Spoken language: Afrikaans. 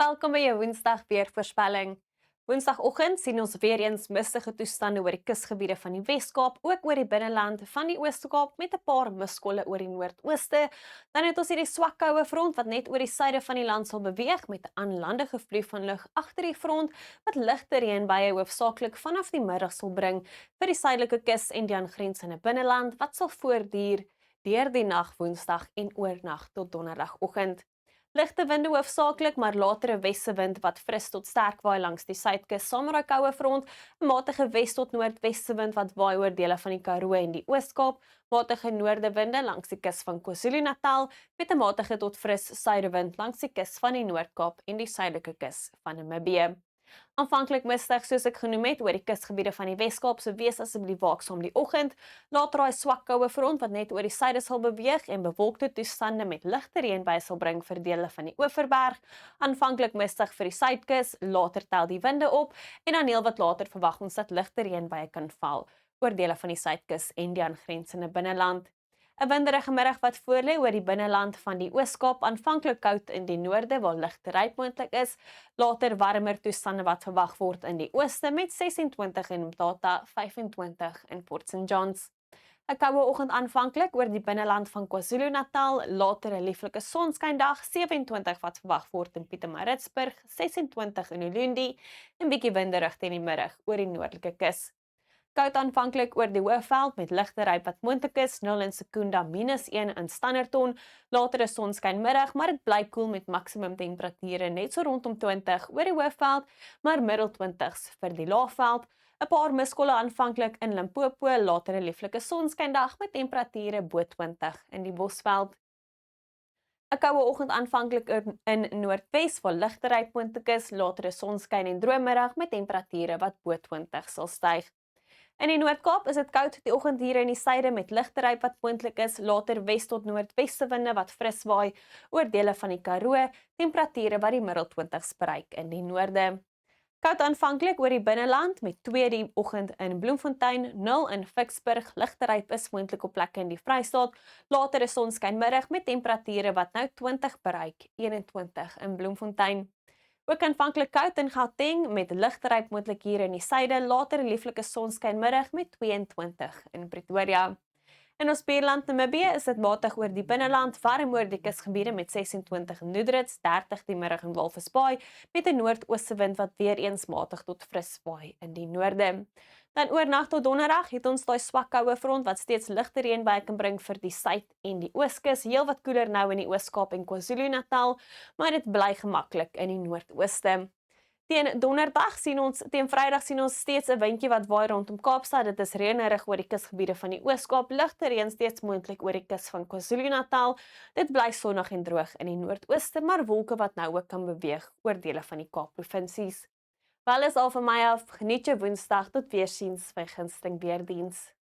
Welkom by jou Woensdag weervoorspelling. Woensdagoggend sien ons weer eens mistige toestande oor die kusgebiede van die Wes-Kaap, ook oor die binneland van die Oos-Kaap met 'n paar miskolle oor die noordooste. Dan het ons hierdie swak koue front wat net oor die suide van die land sal beweeg met 'n aanlandige vloei van lug agter die front wat ligte reënbuie hoofsaaklik vanaf die middag sal bring vir die suidelike kus en die aangrensende binneland wat sal voortduur deur die nag Woensdag en oornag tot Donderdagoggend. Ligte winde hoofsaaklik, maar latere westewind wat fris tot sterk waai langs die suidkus saam met daai koue front, 'n matige wes tot noordwestewind wat waai oor dele van die Karoo en die Oos-Kaap, matige noordewinde langs die kus van KwaZulu-Natal met 'n matige tot fris suidewind langs die kus van die Noord-Kaap en die suidelike kus van Namibië. Aanvanklik mistig soos ek genoem het oor die kusgebiede van die Wes-Kaap, so wees asseblief waaksaam die oggend. Later daai swak koue front wat net oor die suide sal beweeg en bewolkte toestande met ligte reënbuie sal bring vir dele van die Oeverberg. Aanvanklik mistig vir die suidkus, later tel die winde op en dan heelwat later verwag ons dat ligte reënbuie kan val oor dele van die suidkus en die aangrensende binneland. 'n Winderige middag wat voorlê oor die binneland van die Oos-Kaap, aanvanklik koud in die noorde waar ligte ryp moontlik is, later warmer toestande wat verwag word in die ooste met 26 in Mthatha, 25 in Port St Johns. 'n Koue oggend aanvanklik oor die binneland van KwaZulu-Natal, later 'n lieflike sonskyndag, 27 wat verwag word in Pietermaritzburg, 26 in Ulundi en bietjie winderig teen die middag oor die noordelike kus. Koud aanvanklik oor die Hoëveld met ligte ryp wat moontlik is, 0 in Secunda -1 in Standerton. Later 'n sonskynmiddag, maar dit bly koel met maksimum temperature net so rondom 20 oor die Hoëveld, maar middel 20s vir die Laagveld. 'n Paar miskolle aanvanklik in Limpopo, later 'n lieflike sonskyndag met temperature bo 20 in die Bosveld. 'n Koue oggend aanvanklik in Noordwes waar ligte ryp moontlik is, later 'n sonskyn en droë middag met temperature wat bo 20 sal styg. In die Noord-Kaap is dit koud die oggend hier in die suide met ligte ryp wat moontlik is, later wes tot noordwestewinde wat fris waai oor dele van die Karoo, temperature wat die middel 20s bereik in die noorde. Koud aanvanklik oor die binneland met 2 die oggend in Bloemfontein, 0 in Vicksburg, ligte ryp is moontlik op plekke in die Vrystaat, later 'n sonskynmiddag met temperature wat nou 20 bereik, 21 in Bloemfontein. Ook aanvanklik koud in Gauteng met ligte ryp moontlik hier in die suide, later 'n lieflike sonskynmiddag met 22 in Pretoria. In ons buurland Namibië is dit matig oor die binneland, warm oor die kusgebiede met 26 in Noordrits, 30 die middag in Walvis Bay met 'n noordoostewind wat weer eens matig tot fris waai in die noorde. Dan oornag tot donderdag het ons daai swak koue front wat steeds ligte reënbuie kan bring vir die suid en die ooskus, heelwat koeler nou in die Oos-Kaap en KwaZulu-Natal, maar dit bly gemaklik in die noordooste. Teen Vrydag sien ons steeds 'n windjie wat waai rondom Kaapstad. Dit is reënerig oor die kusgebiede van die Oos-Kaap, ligte reën steeds moontlik oor die kus van KwaZulu-Natal. Dit bly sonnig en droog in die noordooste, maar wolke wat nou ook kan beweeg oor dele van die Kaap-provinsies. Wel is al van my af, geniet jou Woensdag, tot weersiens by gunsteling weerdiens.